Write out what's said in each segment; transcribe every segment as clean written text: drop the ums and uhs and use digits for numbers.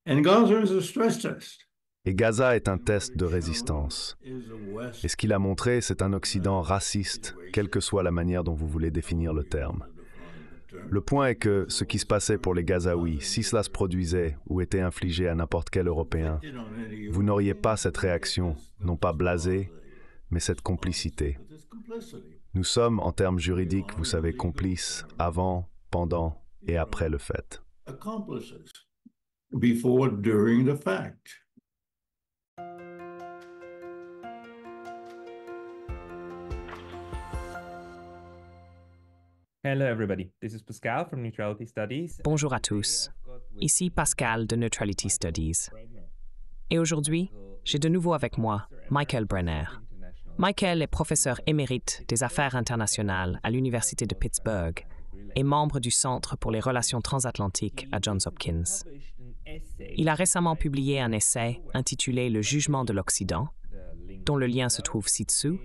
And Gaza is a stress test. Et Gaza est un test de résistance. Et ce qu'il a montré, c'est un Occident raciste, quelle que soit la manière dont vous voulez définir le terme. Le point est que ce qui se passait pour les Gazaouis, si cela se produisait ou était infligé à n'importe quel Européen, vous n'auriez pas cette réaction, non pas blasée, mais cette complicité. Nous sommes, en termes juridiques, vous savez, complices avant, pendant et après le fait. Before, during the fact. Hello everybody, this is Pascal from Neutrality Studies. Bonjour à tous, ici Pascal de Neutrality Studies. Et aujourd'hui, j'ai de nouveau avec moi Michael Brenner. Michael est professeur émérite des affaires internationales à l'Université de Pittsburgh et membre du Centre pour les relations transatlantiques à Johns Hopkins. Il a récemment publié un essai intitulé « Le jugement de l'Occident », dont le lien se trouve ci-dessous,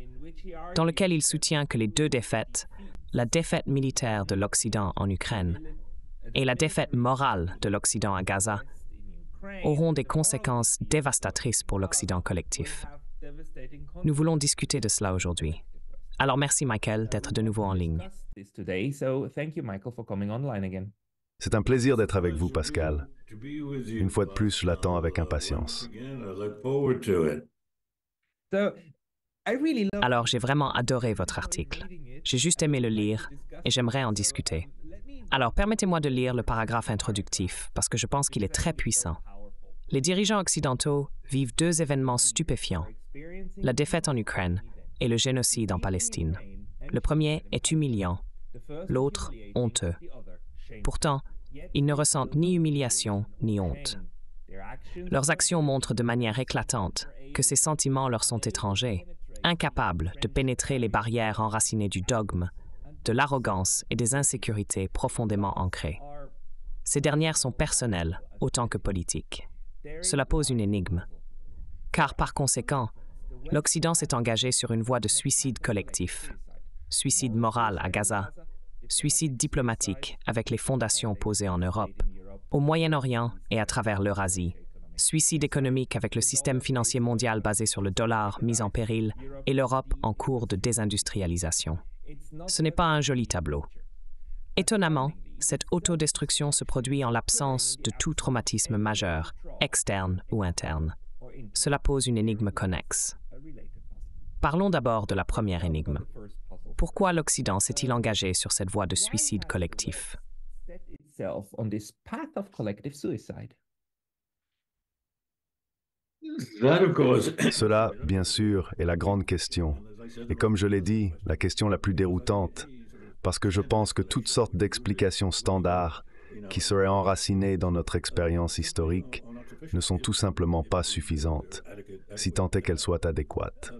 dans lequel il soutient que les deux défaites, la défaite militaire de l'Occident en Ukraine et la défaite morale de l'Occident à Gaza, auront des conséquences dévastatrices pour l'Occident collectif. Nous voulons discuter de cela aujourd'hui. Alors merci Michael d'être de nouveau en ligne. C'est un plaisir d'être avec vous, Pascal. Une fois de plus, je l'attends avec impatience. Alors, j'ai vraiment adoré votre article. J'ai juste aimé le lire et j'aimerais en discuter. Alors, permettez-moi de lire le paragraphe introductif parce que je pense qu'il est très puissant. Les dirigeants occidentaux vivent deux événements stupéfiants, la défaite en Ukraine et le génocide en Palestine. Le premier est humiliant, l'autre honteux. Pourtant, ils ne ressentent ni humiliation ni honte. Leurs actions montrent de manière éclatante que ces sentiments leur sont étrangers, incapables de pénétrer les barrières enracinées du dogme, de l'arrogance et des insécurités profondément ancrées. Ces dernières sont personnelles autant que politiques. Cela pose une énigme. Car par conséquent, l'Occident s'est engagé sur une voie de suicide collectif, suicide moral à Gaza, suicide diplomatique avec les fondations posées en Europe, au Moyen-Orient et à travers l'Eurasie, suicide économique avec le système financier mondial basé sur le dollar mis en péril et l'Europe en cours de désindustrialisation. Ce n'est pas un joli tableau. Étonnamment, cette autodestruction se produit en l'absence de tout traumatisme majeur, externe ou interne. Cela pose une énigme connexe. Parlons d'abord de la première énigme. Pourquoi l'Occident s'est-il engagé sur cette voie de suicide collectif? Cela, bien sûr, est la grande question. Et comme je l'ai dit, la question la plus déroutante, parce que je pense que toutes sortes d'explications standards qui seraient enracinées dans notre expérience historique ne sont tout simplement pas suffisantes, si tant est qu'elles soient adéquates.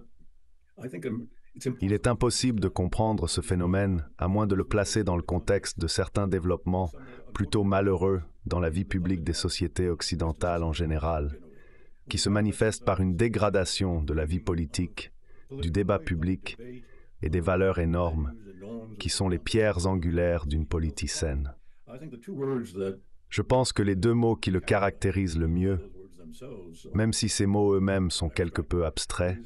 Il est impossible de comprendre ce phénomène à moins de le placer dans le contexte de certains développements plutôt malheureux dans la vie publique des sociétés occidentales en général, qui se manifestent par une dégradation de la vie politique, du débat public et des valeurs énormes qui sont les pierres angulaires d'une politique saine. Je pense que les deux mots qui le caractérisent le mieux, même si ces mots eux-mêmes sont quelque peu abstraits,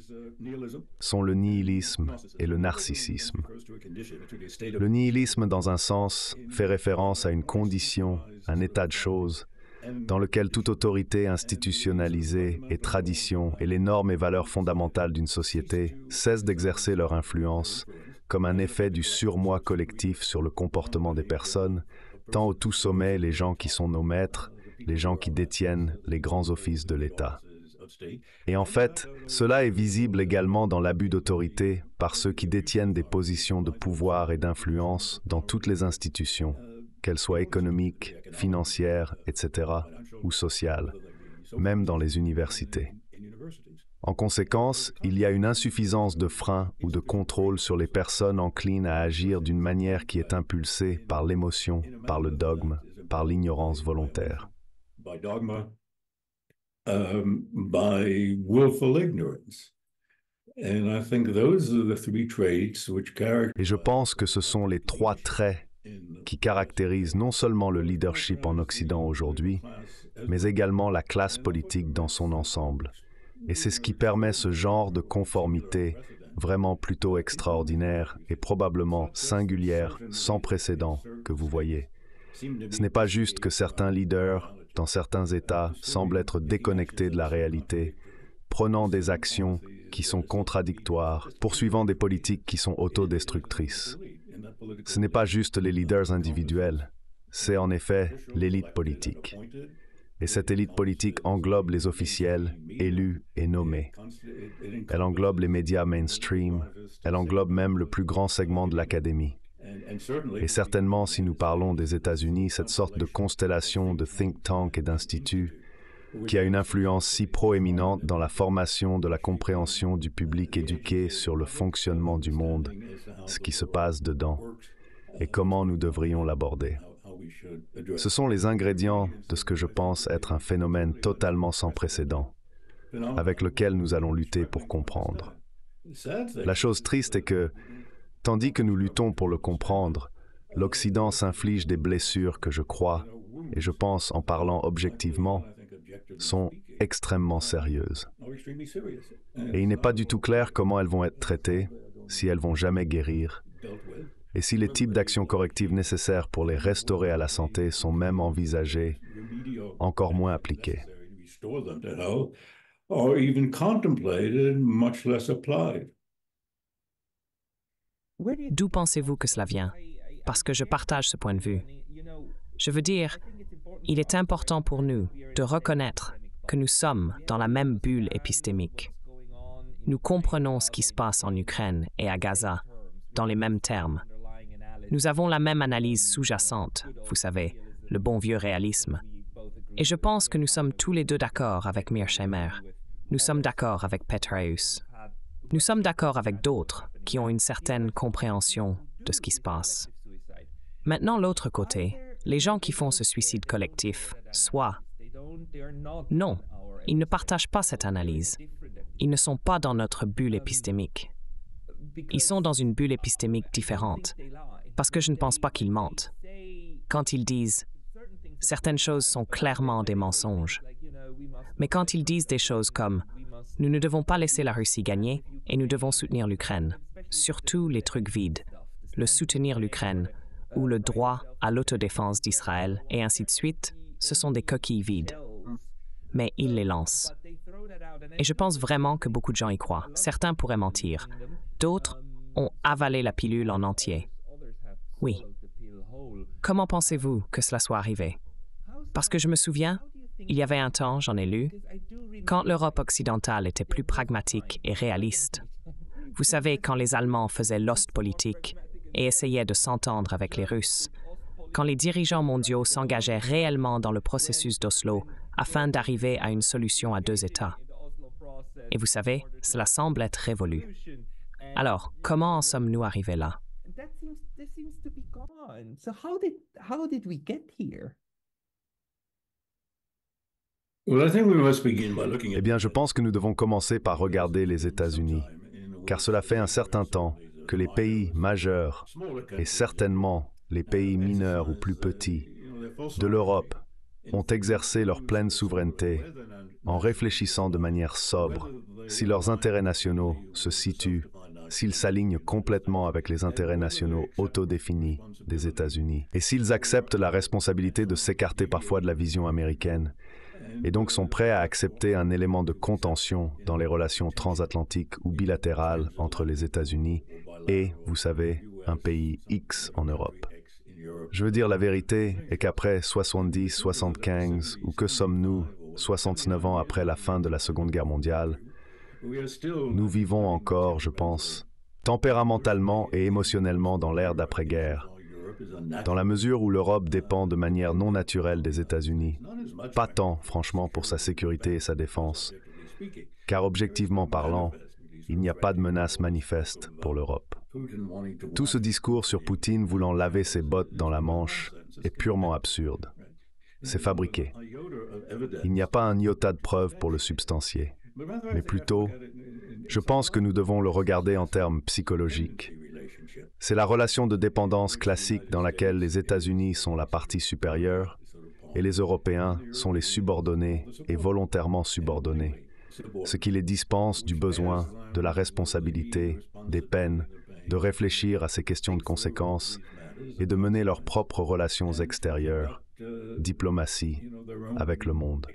sont le nihilisme et le narcissisme. Le nihilisme, dans un sens, fait référence à une condition, un état de choses, dans lequel toute autorité institutionnalisée et tradition et les normes et valeurs fondamentales d'une société cessent d'exercer leur influence comme un effet du surmoi collectif sur le comportement des personnes, tant au tout sommet les gens qui sont nos maîtres, les gens qui détiennent les grands offices de l'État. Et en fait, cela est visible également dans l'abus d'autorité par ceux qui détiennent des positions de pouvoir et d'influence dans toutes les institutions, qu'elles soient économiques, financières, etc., ou sociales, même dans les universités. En conséquence, il y a une insuffisance de frein ou de contrôle sur les personnes enclines à agir d'une manière qui est impulsée par l'émotion, par le dogme, par l'ignorance volontaire. By willful ignorance. And I think those are the three traits which Et je pense que ce sont les trois traits qui caractérise non seulement le leadership en Occident aujourd'hui, mais également la classe politique dans son ensemble. Et c'est ce qui permet ce genre de conformité vraiment plutôt extraordinaire et probablement singulière, sans précédent, que vous voyez. Ce n'est pas juste que certains leaders, dans certains États, semblent être déconnectés de la réalité, prenant des actions qui sont contradictoires, poursuivant des politiques qui sont autodestructrices. Ce n'est pas juste les leaders individuels, c'est en effet l'élite politique. Et cette élite politique englobe les officiels, élus et nommés. Elle englobe les médias mainstream, elle englobe même le plus grand segment de l'académie. Et certainement, si nous parlons des États-Unis, cette sorte de constellation de think tanks et d'instituts qui a une influence si proéminente dans la formation de la compréhension du public éduqué sur le fonctionnement du monde, ce qui se passe dedans, et comment nous devrions l'aborder. Ce sont les ingrédients de ce que je pense être un phénomène totalement sans précédent, avec lequel nous allons lutter pour comprendre. La chose triste est que, tandis que nous luttons pour le comprendre, l'Occident s'inflige des blessures que je crois, et je pense en parlant objectivement, sont extrêmement sérieuses. Et il n'est pas du tout clair comment elles vont être traitées, si elles vont jamais guérir, et si les types d'actions correctives nécessaires pour les restaurer à la santé sont même envisagés, encore moins appliqués. D'où pensez-vous que cela vient? Parce que je partage ce point de vue. Je veux dire, il est important pour nous de reconnaître que nous sommes dans la même bulle épistémique. Nous comprenons ce qui se passe en Ukraine et à Gaza dans les mêmes termes. Nous avons la même analyse sous-jacente, vous savez, le bon vieux réalisme. Et je pense que nous sommes tous les deux d'accord avec Mearsheimer. Nous sommes d'accord avec Petraeus. Nous sommes d'accord avec d'autres qui ont une certaine compréhension de ce qui se passe. Maintenant, l'autre côté, les gens qui font ce suicide collectif, soit non, ils ne partagent pas cette analyse. Ils ne sont pas dans notre bulle épistémique. Ils sont dans une bulle épistémique différente, parce que je ne pense pas qu'ils mentent. Quand ils disent « certaines choses sont clairement des mensonges », mais quand ils disent des choses comme « nous ne devons pas laisser la Russie gagner et nous devons soutenir l'Ukraine », surtout les trucs vides, le soutenir l'Ukraine ou le droit à l'autodéfense d'Israël et ainsi de suite, ce sont des coquilles vides. Mais ils les lancent. Et je pense vraiment que beaucoup de gens y croient. Certains pourraient mentir. D'autres ont avalé la pilule en entier. Oui. Comment pensez-vous que cela soit arrivé? Parce que je me souviens, il y avait un temps, j'en ai lu, quand l'Europe occidentale était plus pragmatique et réaliste. Vous savez, quand les Allemands faisaient l'Ostpolitik et essayaient de s'entendre avec les Russes, quand les dirigeants mondiaux s'engageaient réellement dans le processus d'Oslo afin d'arriver à une solution à deux États. Et vous savez, cela semble être révolu. Alors, comment en sommes-nous arrivés là? Eh bien, je pense que nous devons commencer par regarder les États-Unis, car cela fait un certain temps que les pays majeurs, et certainement les pays mineurs ou plus petits, de l'Europe, ont exercé leur pleine souveraineté en réfléchissant de manière sobre si leurs intérêts nationaux se situent, s'ils s'alignent complètement avec les intérêts nationaux autodéfinis des États-Unis, et s'ils acceptent la responsabilité de s'écarter parfois de la vision américaine, et donc sont prêts à accepter un élément de contention dans les relations transatlantiques ou bilatérales entre les États-Unis et, vous savez, un pays X en Europe. Je veux dire, la vérité est qu'après 70, 75, ou que sommes-nous, 69 ans après la fin de la Seconde Guerre mondiale, nous vivons encore, je pense, tempéramentalement et émotionnellement dans l'ère d'après-guerre, dans la mesure où l'Europe dépend de manière non naturelle des États-Unis, pas tant, franchement, pour sa sécurité et sa défense, car objectivement parlant, il n'y a pas de menace manifeste pour l'Europe. Tout ce discours sur Poutine voulant laver ses bottes dans la Manche est purement absurde. C'est fabriqué. Il n'y a pas un iota de preuve pour le substancier. Mais plutôt, je pense que nous devons le regarder en termes psychologiques. C'est la relation de dépendance classique dans laquelle les États-Unis sont la partie supérieure et les Européens sont les subordonnés et volontairement subordonnés, ce qui les dispense du besoin, de la responsabilité, des peines, de réfléchir à ces questions de conséquences et de mener leurs propres relations extérieures, diplomatie, avec le monde.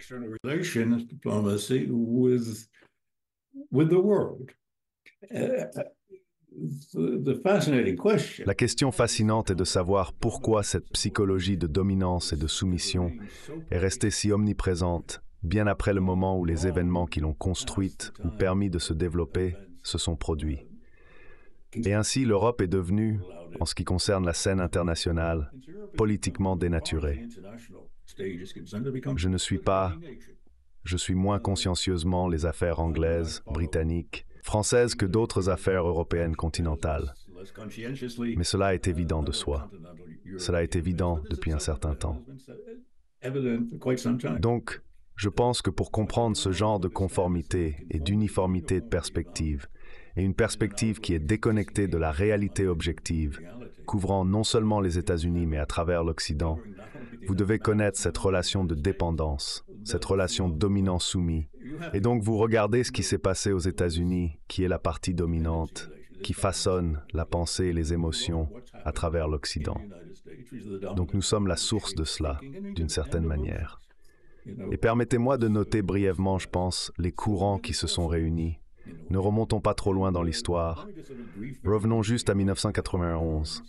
La question fascinante est de savoir pourquoi cette psychologie de dominance et de soumission est restée si omniprésente bien après le moment où les événements qui l'ont construite ou permis de se développer se sont produits. Et ainsi, l'Europe est devenue, en ce qui concerne la scène internationale, politiquement dénaturée. Je suis moins consciencieusement les affaires anglaises, britanniques, françaises que d'autres affaires européennes continentales. Mais cela est évident de soi. Cela est évident depuis un certain temps. Donc, je pense que pour comprendre ce genre de conformité et d'uniformité de perspective, et une perspective qui est déconnectée de la réalité objective, couvrant non seulement les États-Unis mais à travers l'Occident, vous devez connaître cette relation de dépendance, cette relation dominant-soumis. Et donc vous regardez ce qui s'est passé aux États-Unis, qui est la partie dominante, qui façonne la pensée et les émotions à travers l'Occident. Donc nous sommes la source de cela, d'une certaine manière. Et permettez-moi de noter brièvement, je pense, les courants qui se sont réunis. Ne remontons pas trop loin dans l'histoire. Revenons juste à 1991.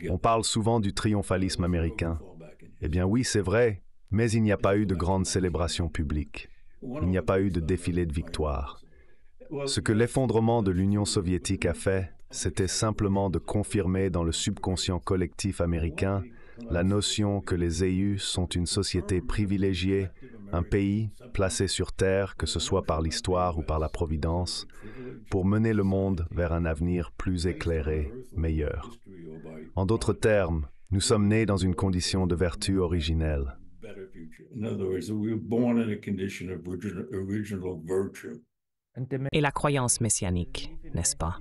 On parle souvent du triomphalisme américain. Eh bien oui, c'est vrai, mais il n'y a pas eu de grande célébration publique. Il n'y a pas eu de défilé de victoire. Ce que l'effondrement de l'Union soviétique a fait, c'était simplement de confirmer dans le subconscient collectif américain la notion que les EU sont une société privilégiée, un pays placé sur terre, que ce soit par l'histoire ou par la providence, pour mener le monde vers un avenir plus éclairé, meilleur. En d'autres termes, nous sommes nés dans une condition de vertu originelle. Et la croyance messianique, n'est-ce pas?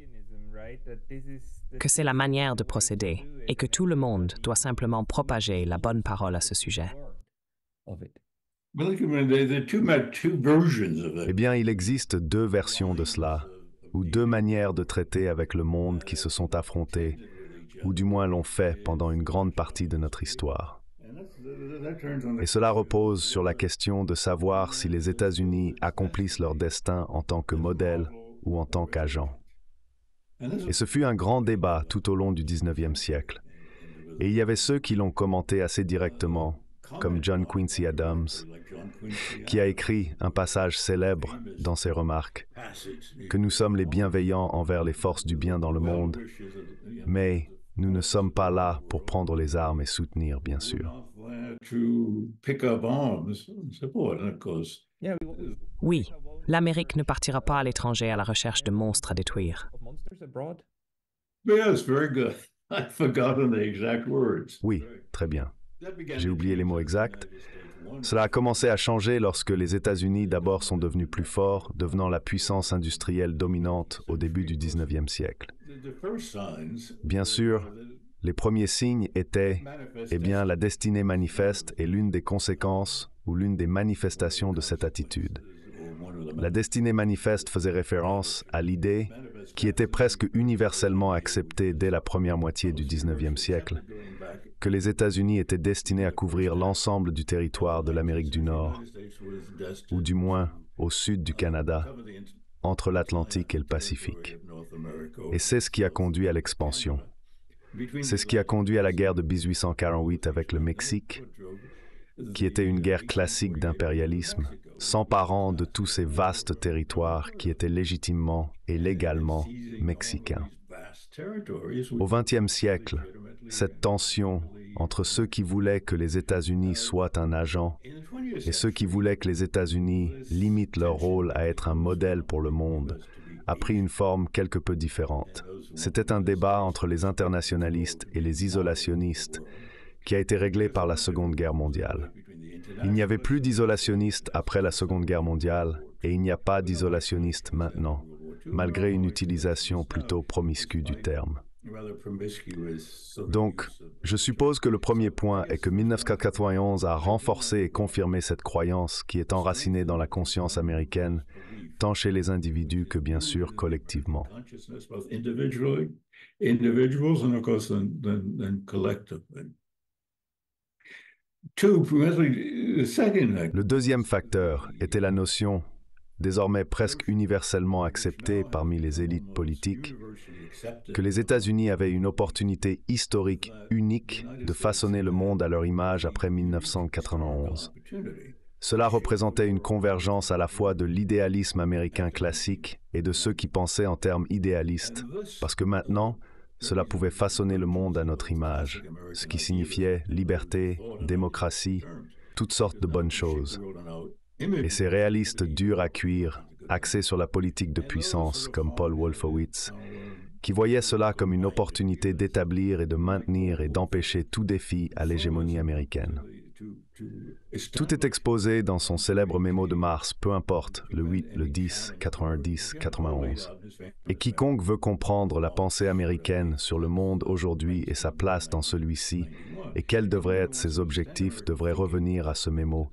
Que c'est la manière de procéder et que tout le monde doit simplement propager la bonne parole à ce sujet. Eh bien, il existe deux versions de cela, ou deux manières de traiter avec le monde qui se sont affrontées, ou du moins l'ont fait pendant une grande partie de notre histoire. Et cela repose sur la question de savoir si les États-Unis accomplissent leur destin en tant que modèle ou en tant qu'agent. Et ce fut un grand débat tout au long du 19e siècle. Et il y avait ceux qui l'ont commenté assez directement, comme John Quincy Adams, qui a écrit un passage célèbre dans ses remarques, que nous sommes les bienveillants envers les forces du bien dans le monde, mais nous ne sommes pas là pour prendre les armes et soutenir, bien sûr. Oui, l'Amérique ne partira pas à l'étranger à la recherche de monstres à détruire. Oui, très bien. J'ai oublié les mots exacts. Cela a commencé à changer lorsque les États-Unis d'abord sont devenus plus forts, devenant la puissance industrielle dominante au début du 19e siècle. Bien sûr, les premiers signes étaient, eh bien, la destinée manifeste est l'une des conséquences ou l'une des manifestations de cette attitude. La destinée manifeste faisait référence à l'idée qui était presque universellement acceptée dès la première moitié du 19e siècle, que les États-Unis étaient destinés à couvrir l'ensemble du territoire de l'Amérique du Nord, ou du moins au sud du Canada, entre l'Atlantique et le Pacifique. Et c'est ce qui a conduit à l'expansion. C'est ce qui a conduit à la guerre de 1848 avec le Mexique, qui était une guerre classique d'impérialisme, s'emparant de tous ces vastes territoires qui étaient légitimement et légalement mexicains. Au XXe siècle, cette tension entre ceux qui voulaient que les États-Unis soient un agent et ceux qui voulaient que les États-Unis limitent leur rôle à être un modèle pour le monde a pris une forme quelque peu différente. C'était un débat entre les internationalistes et les isolationnistes qui a été réglé par la Seconde Guerre mondiale. Il n'y avait plus d'isolationnistes après la Seconde Guerre mondiale et il n'y a pas d'isolationnistes maintenant. malgré une utilisation plutôt promiscue du terme. Donc, je suppose que le premier point est que 1991 a renforcé et confirmé cette croyance qui est enracinée dans la conscience américaine, tant chez les individus que bien sûr collectivement. Le deuxième facteur était la notion, désormais presque universellement acceptée parmi les élites politiques, que les États-Unis avaient une opportunité historique unique de façonner le monde à leur image après 1991. Cela représentait une convergence à la fois de l'idéalisme américain classique et de ceux qui pensaient en termes idéalistes, parce que maintenant, cela pouvait façonner le monde à notre image, ce qui signifiait liberté, démocratie, toutes sortes de bonnes choses. Et ces réalistes durs à cuire, axés sur la politique de puissance, comme Paul Wolfowitz, qui voyaient cela comme une opportunité d'établir et de maintenir et d'empêcher tout défi à l'hégémonie américaine. Tout est exposé dans son célèbre mémo de mars, peu importe, le 8, le 10, 90, 91. Et quiconque veut comprendre la pensée américaine sur le monde aujourd'hui et sa place dans celui-ci, et quels devraient être ses objectifs, devrait revenir à ce mémo.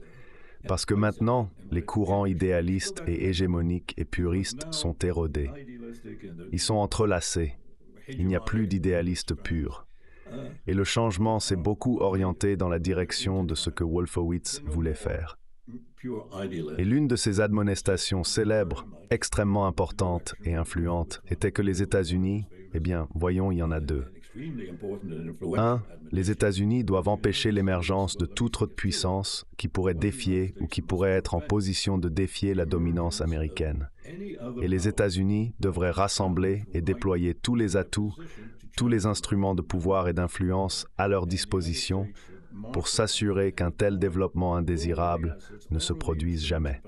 Parce que maintenant, les courants idéalistes et hégémoniques et puristes sont érodés. Ils sont entrelacés. Il n'y a plus d'idéalistes purs. Et le changement s'est beaucoup orienté dans la direction de ce que Wolfowitz voulait faire. Et l'une de ses admonestations célèbres, extrêmement importantes et influentes, était que les États-Unis, eh bien, voyons, il y en a deux. 1. Les États-Unis doivent empêcher l'émergence de toute autre puissance qui pourrait défier ou qui pourrait être en position de défier la dominance américaine. Et les États-Unis devraient rassembler et déployer tous les atouts, tous les instruments de pouvoir et d'influence à leur disposition pour s'assurer qu'un tel développement indésirable ne se produise jamais.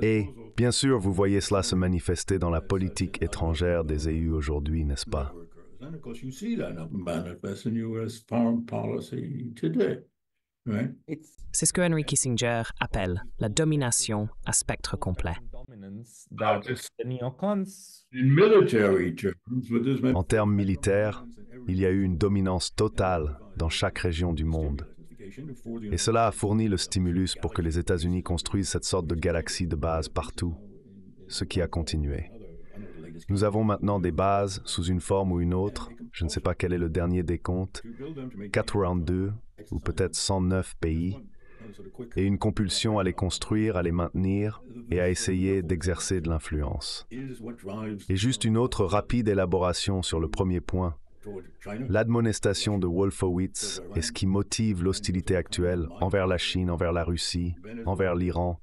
Et, bien sûr, vous voyez cela se manifester dans la politique étrangère des EU aujourd'hui, n'est-ce pas? C'est ce que Henry Kissinger appelle la domination à spectre complet. En termes militaires, il y a eu une dominance totale dans chaque région du monde. Et cela a fourni le stimulus pour que les États-Unis construisent cette sorte de galaxie de bases partout, ce qui a continué. Nous avons maintenant des bases sous une forme ou une autre, je ne sais pas quel est le dernier décompte, 82 ou peut-être 109 pays, et une compulsion à les construire, à les maintenir et à essayer d'exercer de l'influence. Et juste une autre rapide élaboration sur le premier point. L'admonestation de Wolfowitz est ce qui motive l'hostilité actuelle envers la Chine, envers la Russie, envers l'Iran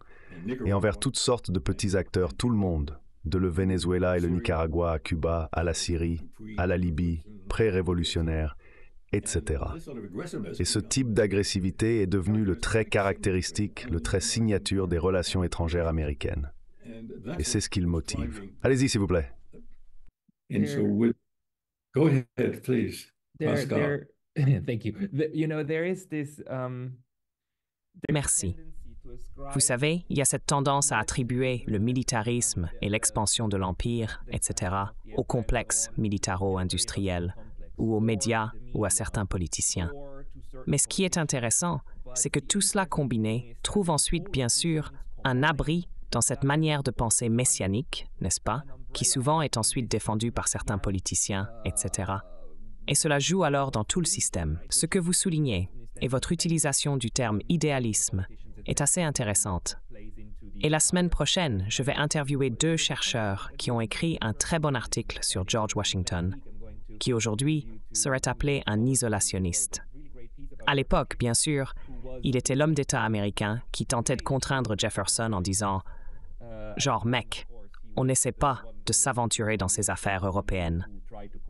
et envers toutes sortes de petits acteurs, tout le monde, de le Venezuela et le Nicaragua à Cuba, à la Syrie, à la Libye, pré-révolutionnaire, etc. Et ce type d'agressivité est devenu le trait caractéristique, le trait signature des relations étrangères américaines. Et c'est ce qui le motive. Allez-y, s'il vous plaît. Go ahead, please, Pascal. Thank you. There is this. Merci. Vous savez, il y a cette tendance à attribuer le militarisme et l'expansion de l'Empire, etc., au complexe militaro-industriel, ou aux médias, ou à certains politiciens. Mais ce qui est intéressant, c'est que tout cela combiné trouve ensuite, bien sûr, un abri dans cette manière de penser messianique, n'est-ce pas, qui souvent est ensuite défendue par certains politiciens, etc. Et cela joue alors dans tout le système. Ce que vous soulignez, et votre utilisation du terme idéalisme, est assez intéressante. Et la semaine prochaine, je vais interviewer 2 chercheurs qui ont écrit un très bon article sur George Washington, qui aujourd'hui serait appelé un isolationniste. À l'époque, bien sûr, il était l'homme d'État américain qui tentait de contraindre Jefferson en disant « Genre, mec, on n'essaie pas de s'aventurer dans ces affaires européennes.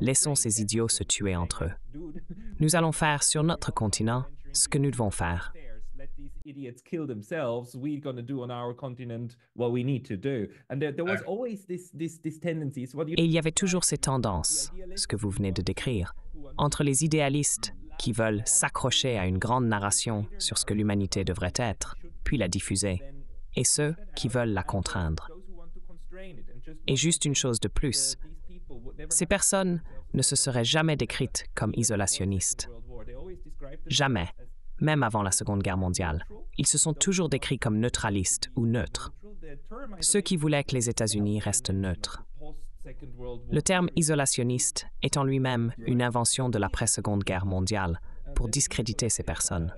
Laissons ces idiots se tuer entre eux. Nous allons faire sur notre continent ce que nous devons faire. » Idiots kill themselves, we're going to do on our continent what we need to do. And there was always this tendency. Et il y avait toujours ces tendances, ce que vous venez de décrire, entre les idéalistes qui veulent s'accrocher à une grande narration sur ce que l'humanité devrait être, puis la diffuser, et ceux qui veulent la contraindre. Et juste une chose de plus, ces personnes ne se seraient jamais décrites comme isolationnistes. Jamais, même avant la Seconde Guerre mondiale. Ils se sont toujours décrits comme neutralistes ou neutres. Ceux qui voulaient que les États-Unis restent neutres. Le terme isolationniste est en lui-même une invention de l'après-Seconde Guerre mondiale pour discréditer ces personnes.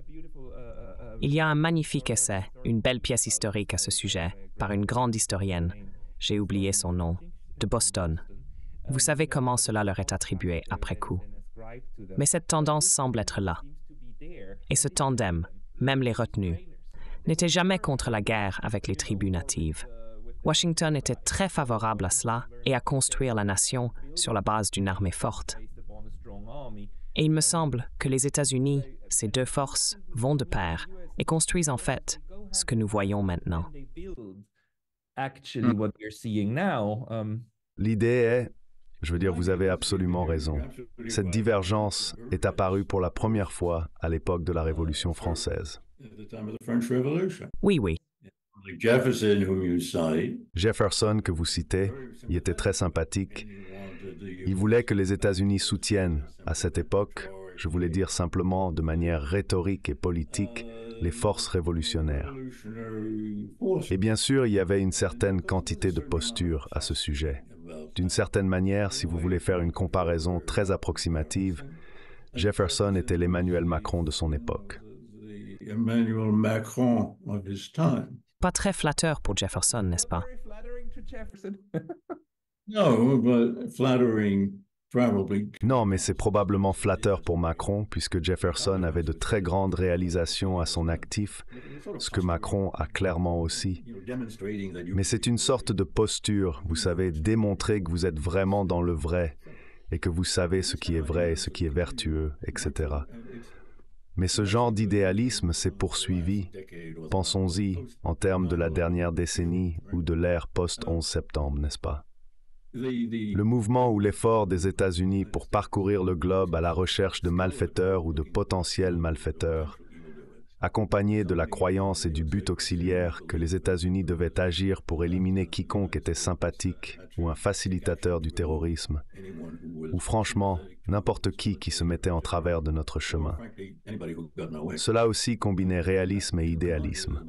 Il y a un magnifique essai, une belle pièce historique à ce sujet, par une grande historienne, j'ai oublié son nom, de Boston. Vous savez comment cela leur est attribué après coup. Mais cette tendance semble être là. Et ce tandem, même les retenus, n'était jamais contre la guerre avec les tribus natives. Washington était très favorable à cela et à construire la nation sur la base d'une armée forte. Et il me semble que les États-Unis, ces deux forces, vont de pair et construisent en fait ce que nous voyons maintenant. L'idée est, je veux dire, vous avez absolument raison. Cette divergence est apparue pour la première fois à l'époque de la Révolution française. Oui, oui. Jefferson, que vous citez, il était très sympathique. Il voulait que les États-Unis soutiennent, à cette époque, je voulais dire simplement de manière rhétorique et politique, les forces révolutionnaires. Et bien sûr, il y avait une certaine quantité de postures à ce sujet. D'une certaine manière, si vous voulez faire une comparaison très approximative, Jefferson était l'Emmanuel Macron de son époque. Pas très flatteur pour Jefferson, n'est-ce pas? Non, mais c'est probablement flatteur pour Macron, puisque Jefferson avait de très grandes réalisations à son actif, ce que Macron a clairement aussi. Mais c'est une sorte de posture, vous savez, démontrer que vous êtes vraiment dans le vrai, et que vous savez ce qui est vrai et ce qui est vertueux, etc. Mais ce genre d'idéalisme s'est poursuivi, pensons-y, en termes de la dernière décennie ou de l'ère post-11 septembre, n'est-ce pas? Le mouvement ou l'effort des États-Unis pour parcourir le globe à la recherche de malfaiteurs ou de potentiels malfaiteurs, accompagné de la croyance et du but auxiliaire que les États-Unis devaient agir pour éliminer quiconque était sympathique ou un facilitateur du terrorisme, ou franchement, n'importe qui se mettait en travers de notre chemin. Cela aussi combinait réalisme et idéalisme.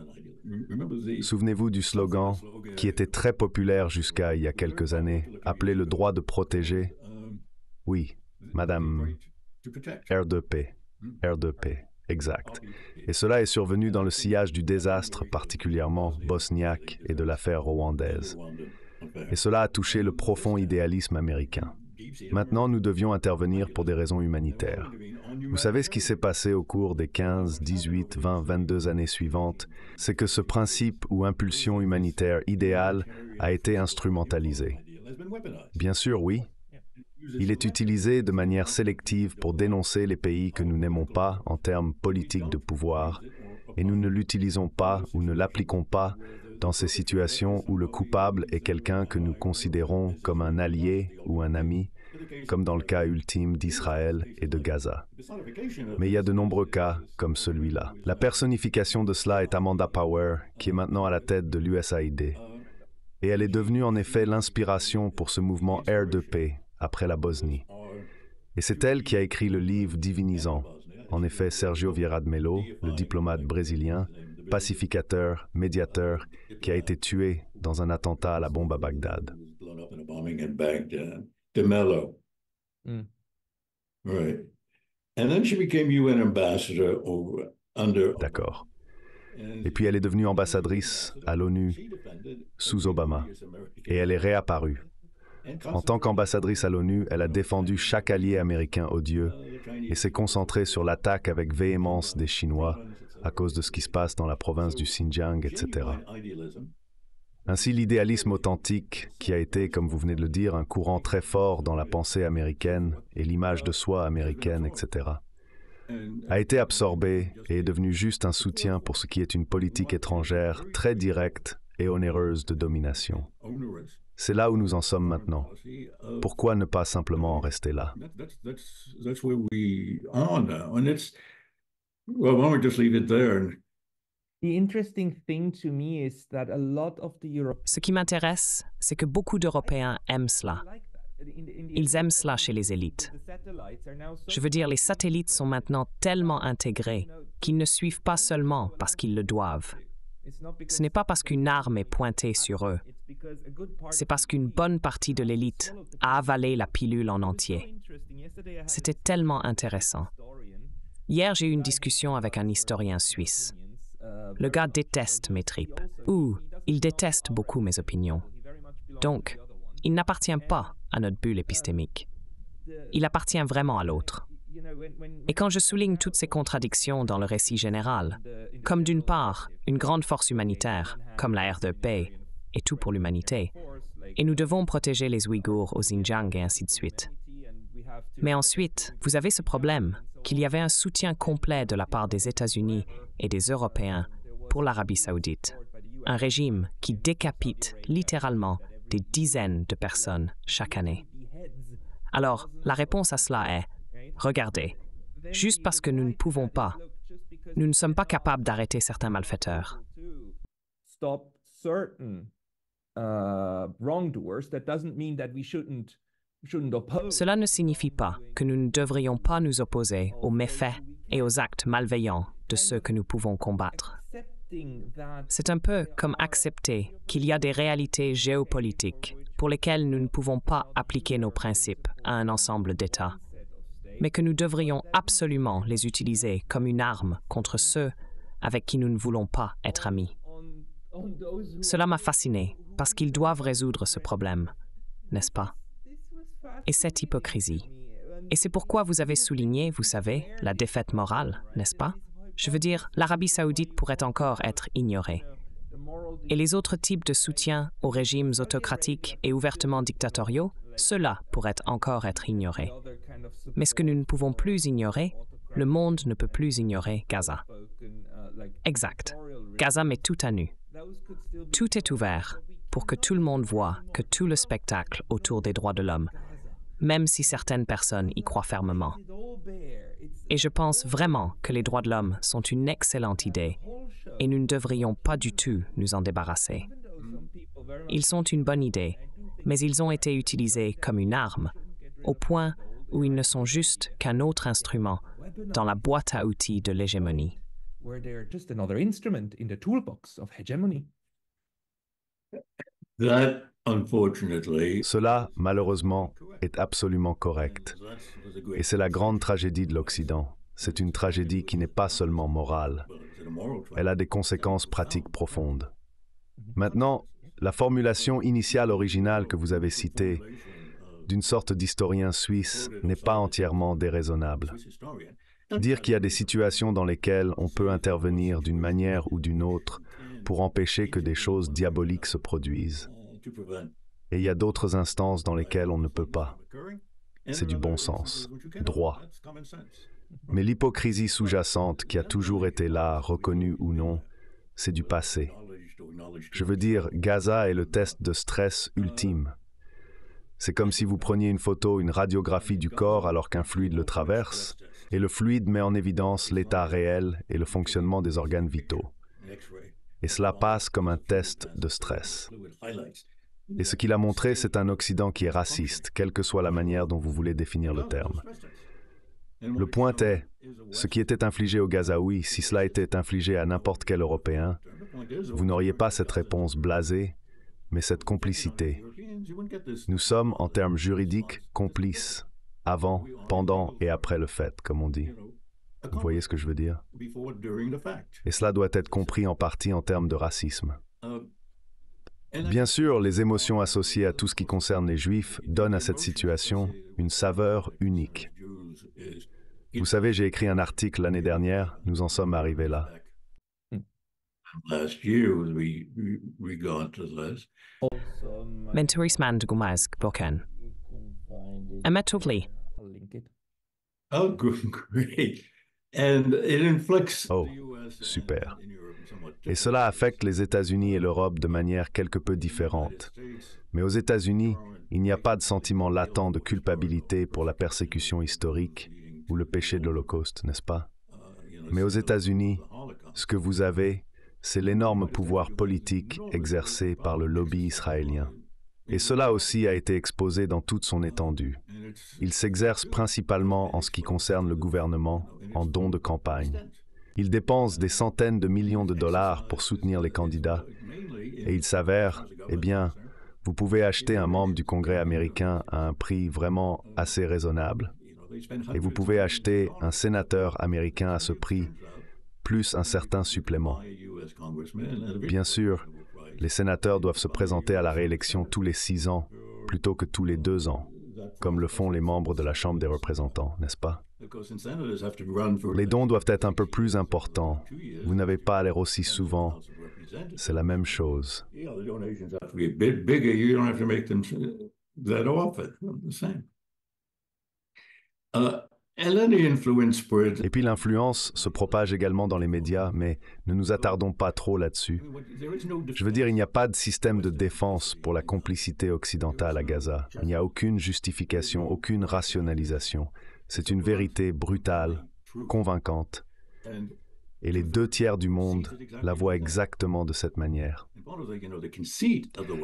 Souvenez-vous du slogan, qui était très populaire jusqu'à il y a quelques années, appelé le droit de protéger. Oui, Madame R2P. R2P, exact. Et cela est survenu dans le sillage du désastre particulièrement bosniaque et de l'affaire rwandaise. Et cela a touché le profond idéalisme américain. Maintenant, nous devions intervenir pour des raisons humanitaires. Vous savez ce qui s'est passé au cours des 15, 18, 20, 22 années suivantes? C'est que ce principe ou impulsion humanitaire idéale a été instrumentalisé. Bien sûr, oui. Il est utilisé de manière sélective pour dénoncer les pays que nous n'aimons pas en termes politiques de pouvoir, et nous ne l'utilisons pas ou ne l'appliquons pas dans ces situations où le coupable est quelqu'un que nous considérons comme un allié ou un ami, comme dans le cas ultime d'Israël et de Gaza. Mais il y a de nombreux cas comme celui-là. La personnification de cela est Amanda Power, qui est maintenant à la tête de l'USAID. Et elle est devenue en effet l'inspiration pour ce mouvement R2P après la Bosnie. Et c'est elle qui a écrit le livre Divinisant. En effet, Sergio Vieira de Mello, le diplomate brésilien, pacificateur, médiateur, qui a été tué dans un attentat à la bombe à Bagdad. De Mello. Right. And then she became UN ambassador under... D'accord. Et puis elle est devenue ambassadrice à l'ONU sous Obama. Et elle est réapparue. En tant qu'ambassadrice à l'ONU, elle a défendu chaque allié américain odieux et s'est concentrée sur l'attaque avec véhémence des Chinois à cause de ce qui se passe dans la province du Xinjiang, etc. Ainsi, l'idéalisme authentique, qui a été, comme vous venez de le dire, un courant très fort dans la pensée américaine et l'image de soi américaine, etc., a été absorbé et est devenu juste un soutien pour ce qui est une politique étrangère très directe et onéreuse de domination. C'est là où nous en sommes maintenant. Pourquoi ne pas simplement en rester là? Well, why don't we just leave it there? Ce qui m'intéresse, c'est que beaucoup d'Européens aiment cela. Ils aiment cela chez les élites. Je veux dire, les satellites sont maintenant tellement intégrés qu'ils ne suivent pas seulement parce qu'ils le doivent. Ce n'est pas parce qu'une arme est pointée sur eux. C'est parce qu'une bonne partie de l'élite a avalé la pilule en entier. C'était tellement intéressant. Hier, j'ai eu une discussion avec un historien suisse. Le gars déteste mes tripes. Ou, il déteste beaucoup mes opinions. Donc, il n'appartient pas à notre bulle épistémique. Il appartient vraiment à l'autre. Et quand je souligne toutes ces contradictions dans le récit général, comme d'une part, une grande force humanitaire, comme la RDP, est tout pour l'humanité, et nous devons protéger les Ouïghours au Xinjiang et ainsi de suite. Mais ensuite, vous avez ce problème qu'il y avait un soutien complet de la part des États-Unis et des Européens pour l'Arabie saoudite, un régime qui décapite littéralement des dizaines de personnes chaque année. Alors, la réponse à cela est, regardez, juste parce que nous ne pouvons pas, nous ne sommes pas capables d'arrêter certains malfaiteurs. Cela ne signifie pas que nous ne devrions pas nous opposer aux méfaits et aux actes malveillants de ceux que nous pouvons combattre. C'est un peu comme accepter qu'il y a des réalités géopolitiques pour lesquelles nous ne pouvons pas appliquer nos principes à un ensemble d'États, mais que nous devrions absolument les utiliser comme une arme contre ceux avec qui nous ne voulons pas être amis. Cela m'a fasciné parce qu'ils doivent résoudre ce problème, n'est-ce pas? Et cette hypocrisie. Et c'est pourquoi vous avez souligné, vous savez, la défaite morale, n'est-ce pas? Je veux dire, l'Arabie saoudite pourrait encore être ignorée. Et les autres types de soutien aux régimes autocratiques et ouvertement dictatoriaux, ceux-là pourraient encore être ignorés. Mais ce que nous ne pouvons plus ignorer, le monde ne peut plus ignorer Gaza. Exact. Gaza met tout à nu. Tout est ouvert pour que tout le monde voit que tout le spectacle autour des droits de l'homme, même si certaines personnes y croient fermement. Et je pense vraiment que les droits de l'homme sont une excellente idée et nous ne devrions pas du tout nous en débarrasser. Ils sont une bonne idée, mais ils ont été utilisés comme une arme, au point où ils ne sont juste qu'un autre instrument dans la boîte à outils de l'hégémonie. Cela, malheureusement, est absolument correct. Et c'est la grande tragédie de l'Occident. C'est une tragédie qui n'est pas seulement morale. Elle a des conséquences pratiques profondes. Maintenant, la formulation initiale originale que vous avez citée, d'une sorte d'historien suisse, n'est pas entièrement déraisonnable. Dire qu'il y a des situations dans lesquelles on peut intervenir d'une manière ou d'une autre pour empêcher que des choses diaboliques se produisent. Et il y a d'autres instances dans lesquelles on ne peut pas. C'est du bon sens, droit. Mais l'hypocrisie sous-jacente qui a toujours été là, reconnue ou non, c'est du passé. Je veux dire, Gaza est le test de stress ultime. C'est comme si vous preniez une photo, une radiographie du corps alors qu'un fluide le traverse, et le fluide met en évidence l'état réel et le fonctionnement des organes vitaux. Et cela passe comme un test de stress. Et ce qu'il a montré, c'est un Occident qui est raciste, quelle que soit la manière dont vous voulez définir le terme. Le point est, ce qui était infligé aux Gazaouis, si cela était infligé à n'importe quel Européen, vous n'auriez pas cette réponse blasée, mais cette complicité. Nous sommes, en termes juridiques, complices, avant, pendant et après le fait, comme on dit. Vous voyez ce que je veux dire? Et cela doit être compris en partie en termes de racisme. Bien sûr, les émotions associées à tout ce qui concerne les Juifs donnent à cette situation une saveur unique. Vous savez, j'ai écrit un article l'année dernière, nous en sommes arrivés là. Menturisman de Gumazg Boken. Emetuvli. Oh, great. And it inflicts Oh, super. Et cela affecte les États-Unis et l'Europe de manière quelque peu différente. Mais aux États-Unis, il n'y a pas de sentiment latent de culpabilité pour la persécution historique ou le péché de l'Holocauste, n'est-ce pas? Mais aux États-Unis, ce que vous avez, c'est l'énorme pouvoir politique exercé par le lobby israélien. Et cela aussi a été exposé dans toute son étendue. Il s'exerce principalement en ce qui concerne le gouvernement, en dons de campagne. Il dépense des centaines de millions de dollars pour soutenir les candidats. Et il s'avère, eh bien, vous pouvez acheter un membre du Congrès américain à un prix vraiment assez raisonnable. Et vous pouvez acheter un sénateur américain à ce prix, plus un certain supplément. Bien sûr, les sénateurs doivent se présenter à la réélection tous les 6 ans, plutôt que tous les 2 ans, comme le font les membres de la Chambre des représentants, n'est-ce pas? Les dons doivent être un peu plus importants. Vous n'avez pas à l'air aussi souvent. C'est la même chose. Et puis l'influence se propage également dans les médias, mais ne nous attardons pas trop là-dessus. Je veux dire, il n'y a pas de système de défense pour la complicité occidentale à Gaza. Il n'y a aucune justification, aucune rationalisation. C'est une vérité brutale, convaincante. Et les 2/3 du monde la voient exactement de cette manière.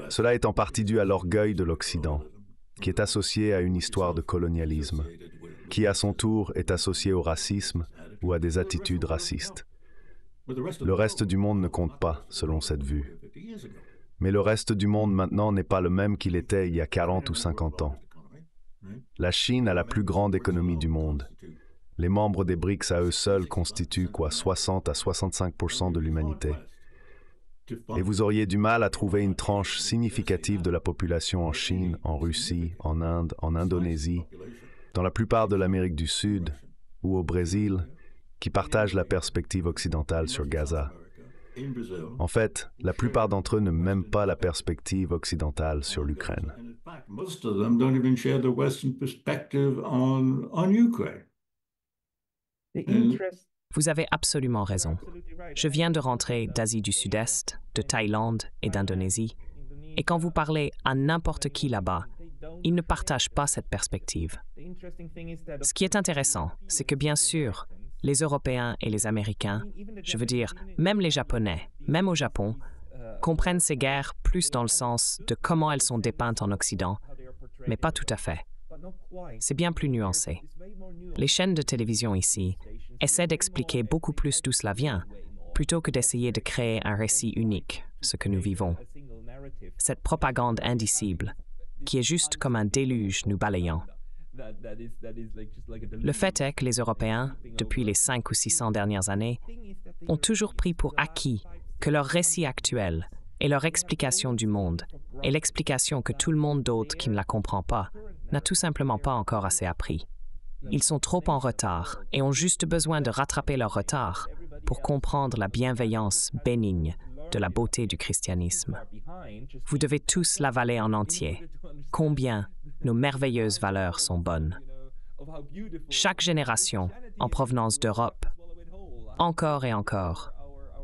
Cela est en partie dû à l'orgueil de l'Occident, qui est associé à une histoire de colonialisme, qui à son tour est associé au racisme ou à des attitudes racistes. Le reste du monde ne compte pas, selon cette vue. Mais le reste du monde maintenant n'est pas le même qu'il était il y a 40 ou 50 ans. La Chine a la plus grande économie du monde. Les membres des BRICS à eux seuls constituent 60 à 65% de l'humanité. Et vous auriez du mal à trouver une tranche significative de la population en Chine, en Russie, en Inde, en Indonésie, dans la plupart de l'Amérique du Sud ou au Brésil, qui partagent la perspective occidentale sur Gaza. En fait, la plupart d'entre eux ne m'aiment pas la perspective occidentale sur l'Ukraine. Vous avez absolument raison. Je viens de rentrer d'Asie du Sud-Est, de Thaïlande et d'Indonésie, et quand vous parlez à n'importe qui là-bas, ils ne partagent pas cette perspective. Ce qui est intéressant, c'est que bien sûr, les Européens et les Américains, je veux dire, même les Japonais, même au Japon, comprennent ces guerres plus dans le sens de comment elles sont dépeintes en Occident, mais pas tout à fait. C'est bien plus nuancé. Les chaînes de télévision ici essaient d'expliquer beaucoup plus d'où cela vient, plutôt que d'essayer de créer un récit unique, ce que nous vivons. Cette propagande indicible, qui est juste comme un déluge nous balayant. Le fait est que les Européens, depuis les 500 ou 600 dernières années, ont toujours pris pour acquis que leur récit actuel et leur explication du monde, et l'explication que tout le monde d'autre qui ne la comprend pas, n'a tout simplement pas encore assez appris. Ils sont trop en retard et ont juste besoin de rattraper leur retard pour comprendre la bienveillance bénigne de la beauté du christianisme. Vous devez tous l'avaler en entier. Combien nos merveilleuses valeurs sont bonnes. Chaque génération, en provenance d'Europe, encore et encore,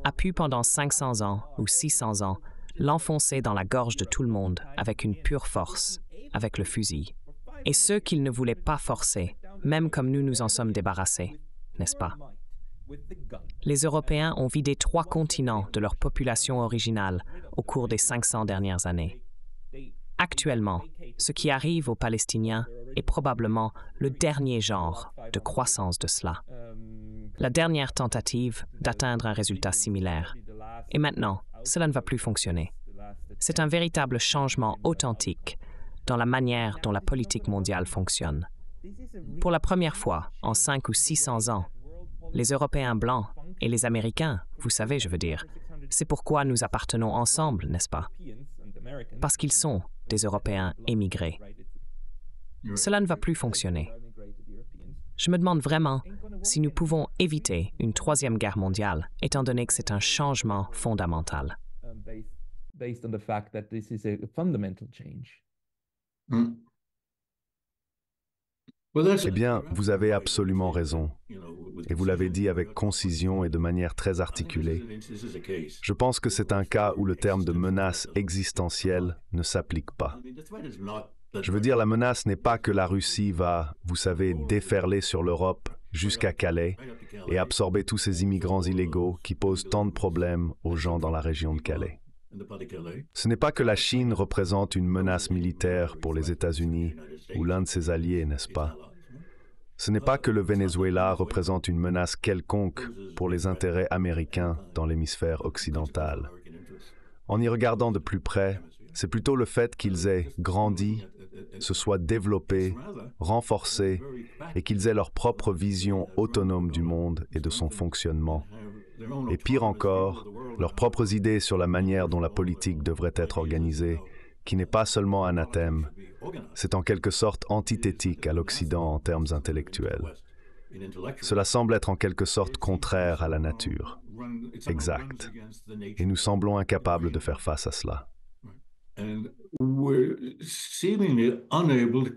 a pu pendant 500 ans ou 600 ans l'enfoncer dans la gorge de tout le monde avec une pure force, avec le fusil. Et ceux qu'ils ne voulaient pas forcer, même comme nous nous en sommes débarrassés, n'est-ce pas? Les Européens ont vidé 3 continents de leur population originale au cours des 500 dernières années. Actuellement, ce qui arrive aux Palestiniens est probablement le dernier genre de croissance de cela. La dernière tentative d'atteindre un résultat similaire. Et maintenant, cela ne va plus fonctionner. C'est un véritable changement authentique dans la manière dont la politique mondiale fonctionne. Pour la première fois en 500 ou 600 ans, les Européens blancs et les Américains, vous savez, je veux dire, c'est pourquoi nous appartenons ensemble, n'est-ce pas? Parce qu'ils sont des Européens émigrés. Cela ne va plus fonctionner. Je me demande vraiment si nous pouvons éviter une 3e guerre mondiale, étant donné que c'est un changement fondamental. Eh bien, vous avez absolument raison. Et vous l'avez dit avec concision et de manière très articulée. Je pense que c'est un cas où le terme de menace existentielle ne s'applique pas. Je veux dire, la menace n'est pas que la Russie va, vous savez, déferler sur l'Europe jusqu'à Calais et absorber tous ces immigrants illégaux qui posent tant de problèmes aux gens dans la région de Calais. Ce n'est pas que la Chine représente une menace militaire pour les États-Unis ou l'un de ses alliés, n'est-ce pas? Ce n'est pas que le Venezuela représente une menace quelconque pour les intérêts américains dans l'hémisphère occidental. En y regardant de plus près, c'est plutôt le fait qu'ils aient grandi, se soient développés, renforcés et qu'ils aient leur propre vision autonome du monde et de son fonctionnement. Et pire encore, leurs propres idées sur la manière dont la politique devrait être organisée, qui n'est pas seulement anathème, c'est en quelque sorte antithétique à l'Occident en termes intellectuels. Cela semble être en quelque sorte contraire à la nature. Exact. Et nous semblons incapables de faire face à cela. And we're seemingly unable to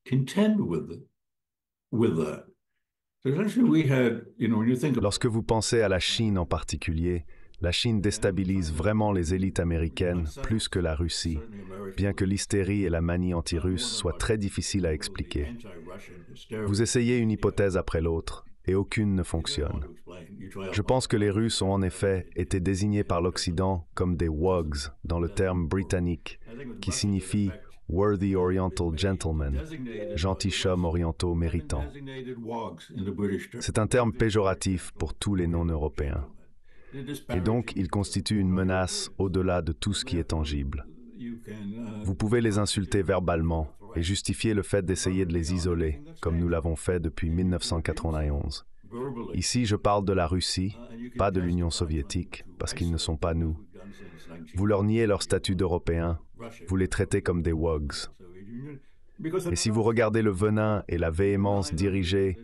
contend with that. So actually we had, when you think Lorsque vous pensez à la Chine en particulier, la Chine déstabilise vraiment les élites américaines plus que la Russie, bien que l'hystérie et la manie anti-russe soient très difficiles à expliquer. Vous essayez une hypothèse après l'autre, et aucune ne fonctionne. Je pense que les Russes ont en effet été désignés par l'Occident comme des WOGs dans le terme britannique, qui signifie Worthy Oriental Gentlemen, gentilshommes orientaux méritants. C'est un terme péjoratif pour tous les non-européens. Et donc, ils constituent une menace au-delà de tout ce qui est tangible. Vous pouvez les insulter verbalement et justifier le fait d'essayer de les isoler, comme nous l'avons fait depuis 1991. Ici, je parle de la Russie, pas de l'Union soviétique, parce qu'ils ne sont pas nous. Vous leur niez leur statut d'Européens, vous les traitez comme des WOGs. Et si vous regardez le venin et la véhémence dirigée,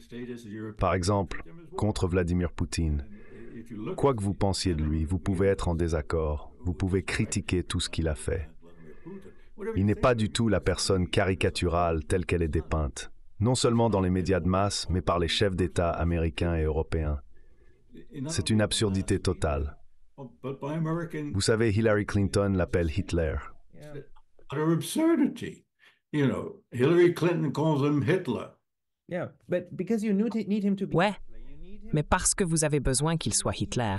par exemple, contre Vladimir Poutine, quoi que vous pensiez de lui, vous pouvez être en désaccord, vous pouvez critiquer tout ce qu'il a fait. Il n'est pas du tout la personne caricaturale telle qu'elle est dépeinte, non seulement dans les médias de masse, mais par les chefs d'État américains et européens. C'est une absurdité totale. Vous savez, Hillary Clinton l'appelle Hitler. utter absurdity. Hillary Clinton calls him Hitler. Yeah, but because you need him to be. Ouais, mais parce que vous avez besoin qu'il soit Hitler,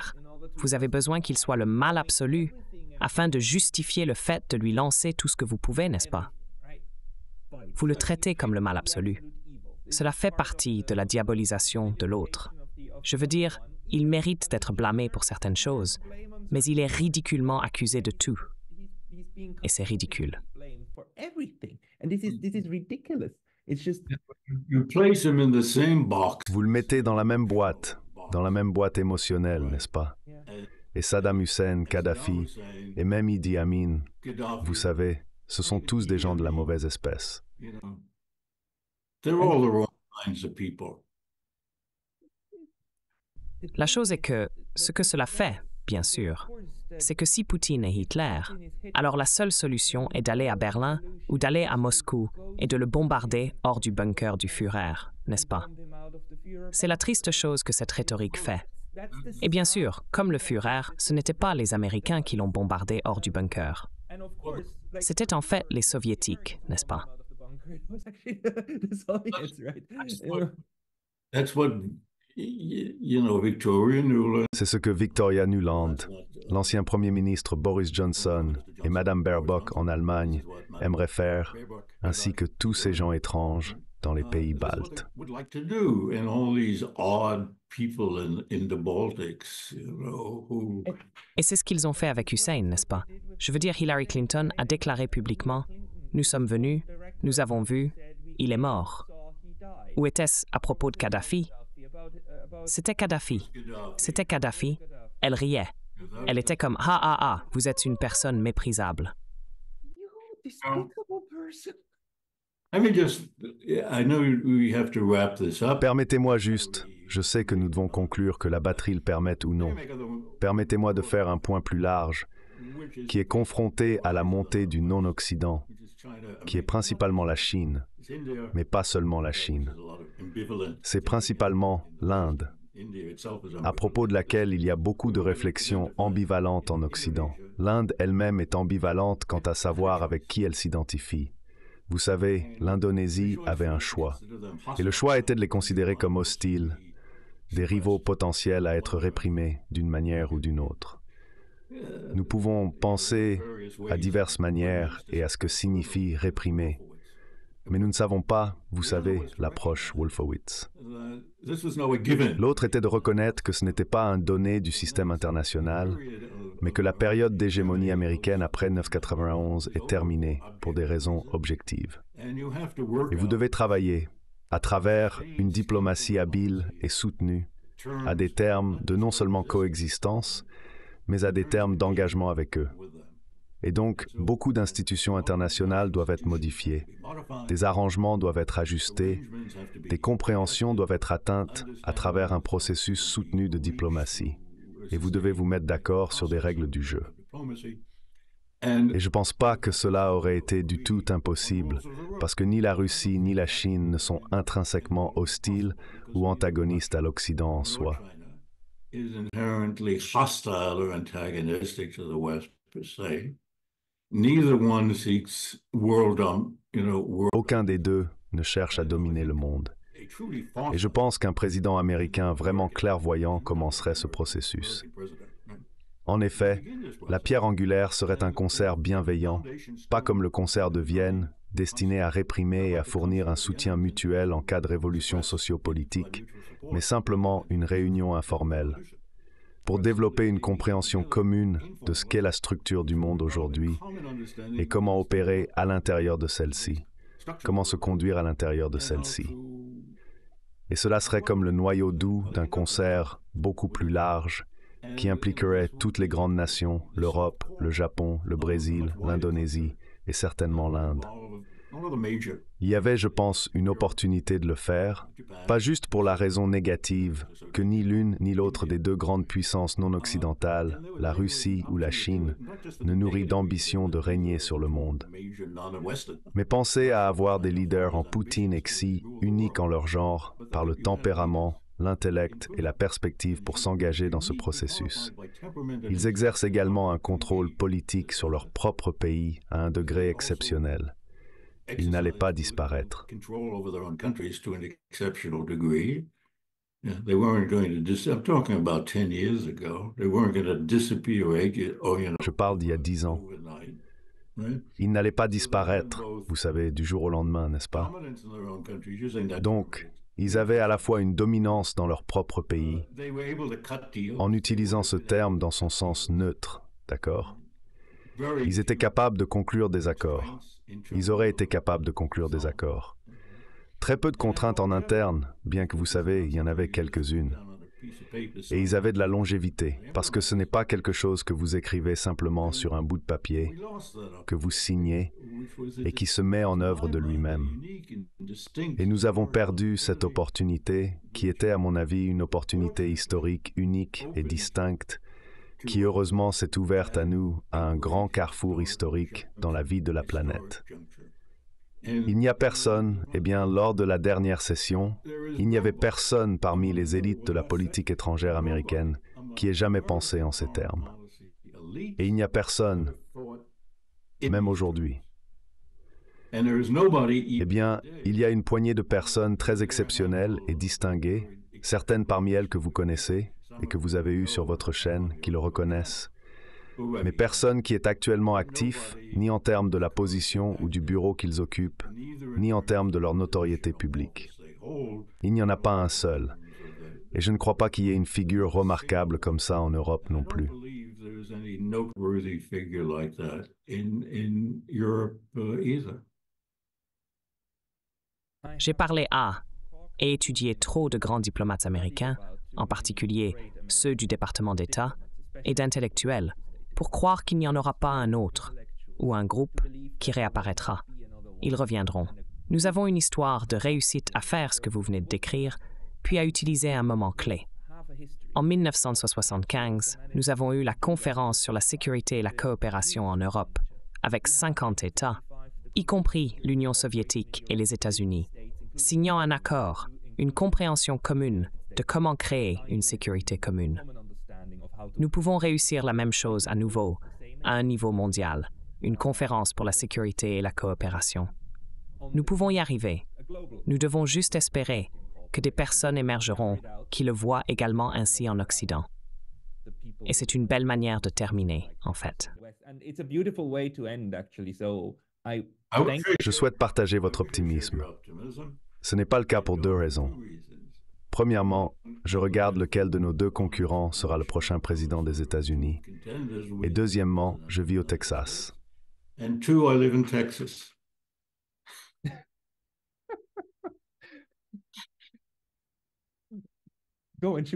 vous avez besoin qu'il soit le mal absolu, afin de justifier le fait de lui lancer tout ce que vous pouvez, n'est-ce pas? Vous le traitez comme le mal absolu. Cela fait partie de la diabolisation de l'autre. Je veux dire, il mérite d'être blâmé pour certaines choses, mais il est ridiculement accusé de tout. Et c'est ridicule. Vous le mettez dans la même boîte émotionnelle, n'est-ce pas? Et Saddam Hussein, Kadhafi, et même Idi Amin, vous savez, ce sont tous des gens de la mauvaise espèce. La chose est que, ce que cela fait, bien sûr, c'est que si Poutine est Hitler, alors la seule solution est d'aller à Berlin ou d'aller à Moscou et de le bombarder hors du bunker du Führer, n'est-ce pas? C'est la triste chose que cette rhétorique fait. Et bien sûr, comme le Führer, ce n'étaient pas les Américains qui l'ont bombardé hors du bunker. C'était en fait les Soviétiques, n'est-ce pas? C'est ce que Victoria Nuland, l'ancien Premier ministre Boris Johnson et Madame Baerbock en Allemagne aimeraient faire, ainsi que tous ces gens étranges dans les pays baltes. Et c'est ce qu'ils ont fait avec Hussein, n'est-ce pas? Je veux dire, Hillary Clinton a déclaré publiquement « Nous sommes venus, nous avons vu, il est mort ». Ou était-ce à propos de Kadhafi? C'était Kadhafi. C'était Kadhafi. Elle riait. Elle était comme « Ah, ah, ah, vous êtes une personne méprisable ». Permettez-moi juste, je sais que nous devons conclure que la batterie le permette ou non. Permettez-moi de faire un point plus large, qui est confronté à la montée du non-Occident, qui est principalement la Chine, mais pas seulement la Chine. C'est principalement l'Inde, à propos de laquelle il y a beaucoup de réflexions ambivalentes en Occident. L'Inde elle-même est ambivalente quant à savoir avec qui elle s'identifie. Vous savez, l'Indonésie avait un choix. Et le choix était de les considérer comme hostiles, des rivaux potentiels à être réprimés d'une manière ou d'une autre. Nous pouvons penser à diverses manières et à ce que signifie réprimer. Mais nous ne savons pas, vous savez, l'approche Wolfowitz. L'autre était de reconnaître que ce n'était pas un donné du système international, mais que la période d'hégémonie américaine après 991 est terminée pour des raisons objectives. Et vous devez travailler à travers une diplomatie habile et soutenue à des termes de non seulement coexistence, mais à des termes d'engagement avec eux. Et donc, beaucoup d'institutions internationales doivent être modifiées, des arrangements doivent être ajustés, des compréhensions doivent être atteintes à travers un processus soutenu de diplomatie. Et vous devez vous mettre d'accord sur des règles du jeu. Et je ne pense pas que cela aurait été du tout impossible, parce que ni la Russie ni la Chine ne sont intrinsèquement hostiles ou antagonistes à l'Occident en soi. Aucun des deux ne cherche à dominer le monde. Et je pense qu'un président américain vraiment clairvoyant commencerait ce processus. En effet, la pierre angulaire serait un concert bienveillant, pas comme le concert de Vienne, destiné à réprimer et à fournir un soutien mutuel en cas de révolution sociopolitique, mais simplement une réunion informelle, pour développer une compréhension commune de ce qu'est la structure du monde aujourd'hui et comment opérer à l'intérieur de celle-ci, comment se conduire à l'intérieur de celle-ci. Et cela serait comme le noyau doux d'un concert beaucoup plus large qui impliquerait toutes les grandes nations, l'Europe, le Japon, le Brésil, l'Indonésie et certainement l'Inde. Il y avait, je pense, une opportunité de le faire, pas juste pour la raison négative que ni l'une ni l'autre des deux grandes puissances non occidentales, la Russie ou la Chine, ne nourrit d'ambition de régner sur le monde. Mais pensez à avoir des leaders en Poutine et Xi, uniques en leur genre, par le tempérament, l'intellect et la perspective pour s'engager dans ce processus. Ils exercent également un contrôle politique sur leur propre pays à un degré exceptionnel. Ils n'allaient pas disparaître. Je parle d'il y a 10 ans. Ils n'allaient pas disparaître, vous savez, du jour au lendemain, n'est-ce pas? Donc, ils avaient à la fois une dominance dans leur propre pays, en utilisant ce terme dans son sens neutre, d'accord? Ils étaient capables de conclure des accords. Ils auraient été capables de conclure des accords. Très peu de contraintes en interne, bien que vous savez, il y en avait quelques-unes. Et ils avaient de la longévité, parce que ce n'est pas quelque chose que vous écrivez simplement sur un bout de papier, que vous signez et qui se met en œuvre de lui-même. Et nous avons perdu cette opportunité, qui était à mon avis une opportunité historique unique et distincte, qui heureusement s'est ouverte à nous à un grand carrefour historique dans la vie de la planète. Il n'y a personne, eh bien, lors de la dernière session, il n'y avait personne parmi les élites de la politique étrangère américaine qui ait jamais pensé en ces termes. Et il n'y a personne, même aujourd'hui. Eh bien, il y a une poignée de personnes très exceptionnelles et distinguées, certaines parmi elles que vous connaissez et que vous avez eues sur votre chaîne, qui le reconnaissent, mais personne qui est actuellement actif, ni en termes de la position ou du bureau qu'ils occupent, ni en termes de leur notoriété publique. Il n'y en a pas un seul. Et je ne crois pas qu'il y ait une figure remarquable comme ça en Europe non plus. J'ai parlé à et étudié trop de grands diplomates américains, en particulier ceux du département d'État, et d'intellectuels, pour croire qu'il n'y en aura pas un autre, ou un groupe qui réapparaîtra. Ils reviendront. Nous avons une histoire de réussite à faire ce que vous venez de décrire, puis à utiliser un moment clé. En 1975, nous avons eu la conférence sur la sécurité et la coopération en Europe, avec 50 États, y compris l'Union soviétique et les États-Unis, signant un accord, une compréhension commune de comment créer une sécurité commune. Nous pouvons réussir la même chose à nouveau, à un niveau mondial, une conférence pour la sécurité et la coopération. Nous pouvons y arriver. Nous devons juste espérer que des personnes émergeront qui le voient également ainsi en Occident. Et c'est une belle manière de terminer, en fait. Je souhaite partager votre optimisme. Ce n'est pas le cas pour deux raisons. Premièrement, je regarde lequel de nos deux concurrents sera le prochain président des États-Unis. Et deuxièmement, je vis au Texas. And two, I live in Texas.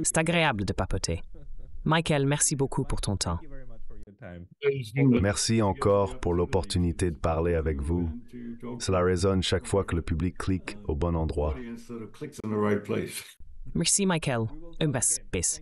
C'est agréable de papoter. Michael, merci beaucoup pour ton temps. Merci encore pour l'opportunité de parler avec vous. Cela résonne chaque fois que le public clique au bon endroit. Merci, Michael. Un bis.